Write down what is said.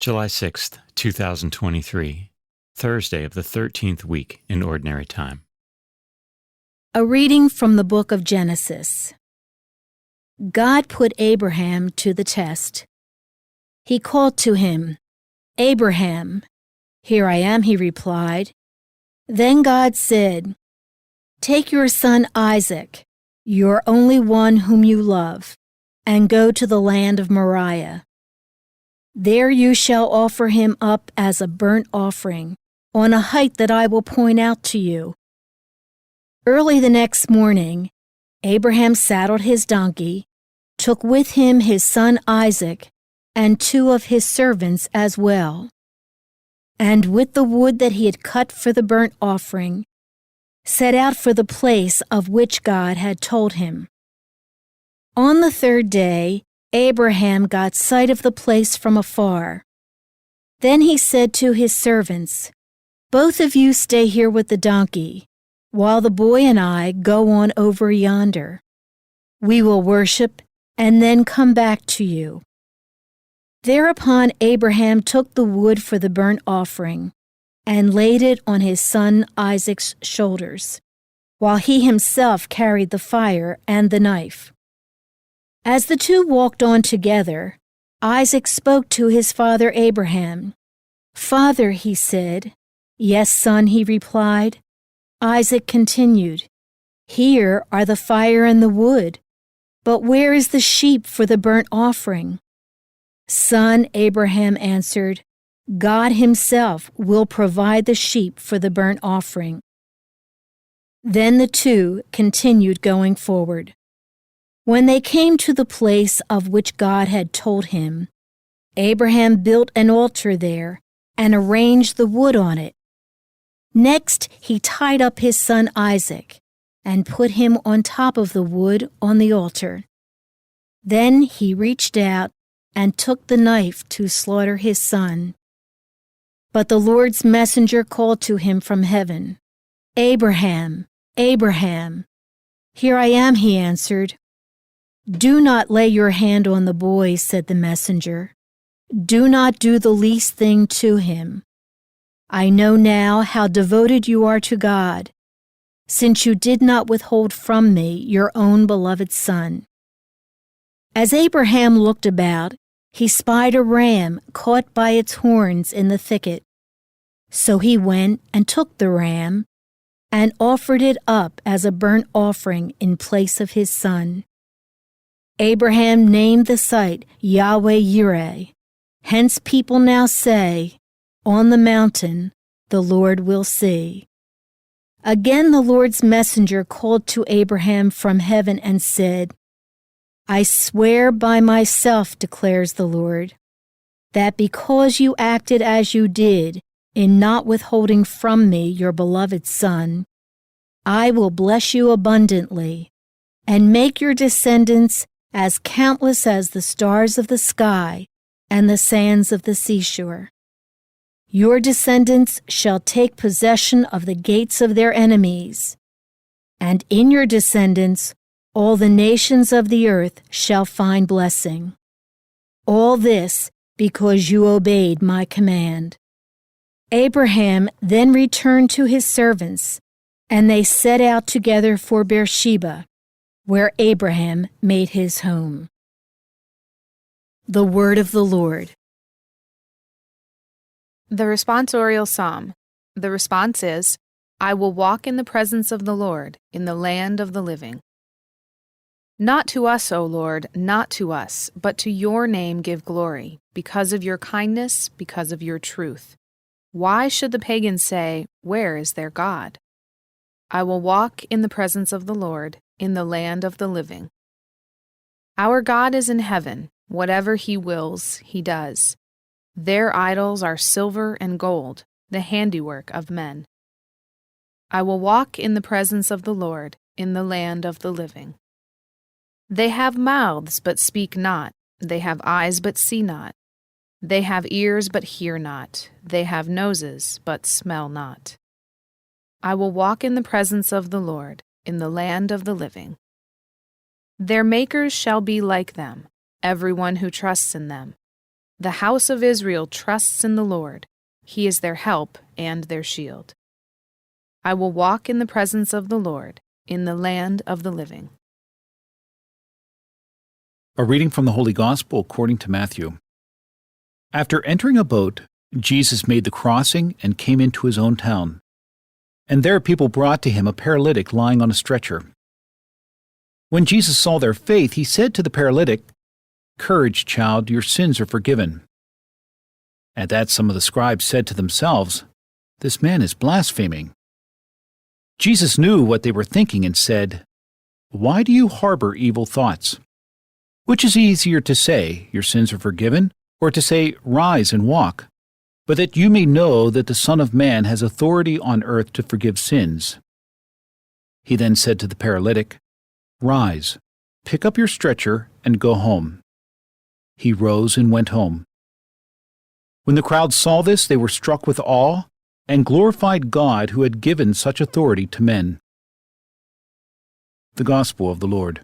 July 6th, 2023, Thursday of the 13th week in Ordinary Time. A reading from the book of Genesis. God put Abraham to the test. He called to him, "Abraham." "Here I am," he replied. Then God said, "Take your son Isaac, your only one whom you love, and go to the land of Moriah. There you shall offer him up as a burnt offering on a height that I will point out to you." Early the next morning, Abraham saddled his donkey, took with him his son Isaac, and 2 of his servants as well. And with the wood that he had cut for the burnt offering, set out for the place of which God had told him. On the 3rd day, Abraham got sight of the place from afar. Then he said to his servants, "Both of you stay here with the donkey, while the boy and I go on over yonder. We will worship and then come back to you." Thereupon Abraham took the wood for the burnt offering and laid it on his son Isaac's shoulders, while he himself carried the fire and the knife. As the 2 walked on together, Isaac spoke to his father Abraham. "Father," he said. "Yes, son," he replied. Isaac continued, "Here are the fire and the wood, but where is the sheep for the burnt offering?" "Son," Abraham answered, "God himself will provide the sheep for the burnt offering." Then the 2 continued going forward. When they came to the place of which God had told him, Abraham built an altar there and arranged the wood on it. Next, he tied up his son Isaac and put him on top of the wood on the altar. Then he reached out and took the knife to slaughter his son. But the Lord's messenger called to him from heaven, "Abraham, Abraham." "Here I am," he answered. "Do not lay your hand on the boy," said the messenger. "Do not do the least thing to him. I know now how devoted you are to God, since you did not withhold from me your own beloved son." As Abraham looked about, he spied a ram caught by its horns in the thicket. So he went and took the ram and offered it up as a burnt offering in place of his son. Abraham named the site Yahweh-Yireh. Hence people now say, "On the mountain the Lord will see." Again the Lord's messenger called to Abraham from heaven and said, "I swear by myself, declares the Lord, that because you acted as you did in not withholding from me your beloved son, I will bless you abundantly and make your descendants as countless as the stars of the sky and the sands of the seashore. Your descendants shall take possession of the gates of their enemies, and in your descendants all the nations of the earth shall find blessing. All this because you obeyed my command." Abraham then returned to his servants, and they set out together for Beersheba, where Abraham made his home. The Word of the Lord. The Responsorial Psalm. The response is, "I will walk in the presence of the Lord, in the land of the living." Not to us, O Lord, not to us, but to your name give glory, because of your kindness, because of your truth. Why should the pagans say, "Where is their God?" I will walk in the presence of the Lord, in the land of the living. Our God is in heaven. Whatever he wills, he does. Their idols are silver and gold, the handiwork of men. I will walk in the presence of the Lord, in the land of the living. They have mouths but speak not, they have eyes but see not. They have ears but hear not, they have noses but smell not. I will walk in the presence of the Lord, in the land of the living. Their makers shall be like them, everyone who trusts in them. The house of Israel trusts in the Lord. He is their help and their shield. I will walk in the presence of the Lord in the land of the living. A reading from the Holy Gospel according to Matthew. After entering a boat, Jesus made the crossing and came into his own town. And there people brought to him a paralytic lying on a stretcher. When Jesus saw their faith, he said to the paralytic, "Courage, child, your sins are forgiven." At that some of the scribes said to themselves, "This man is blaspheming." Jesus knew what they were thinking and said, "Why do you harbor evil thoughts? Which is easier to say, 'Your sins are forgiven,' or to say, 'Rise and walk'? But that you may know that the Son of Man has authority on earth to forgive sins." He then said to the paralytic, "Rise, pick up your stretcher, and go home." He rose and went home. When the crowd saw this, they were struck with awe and glorified God who had given such authority to men. The Gospel of the Lord.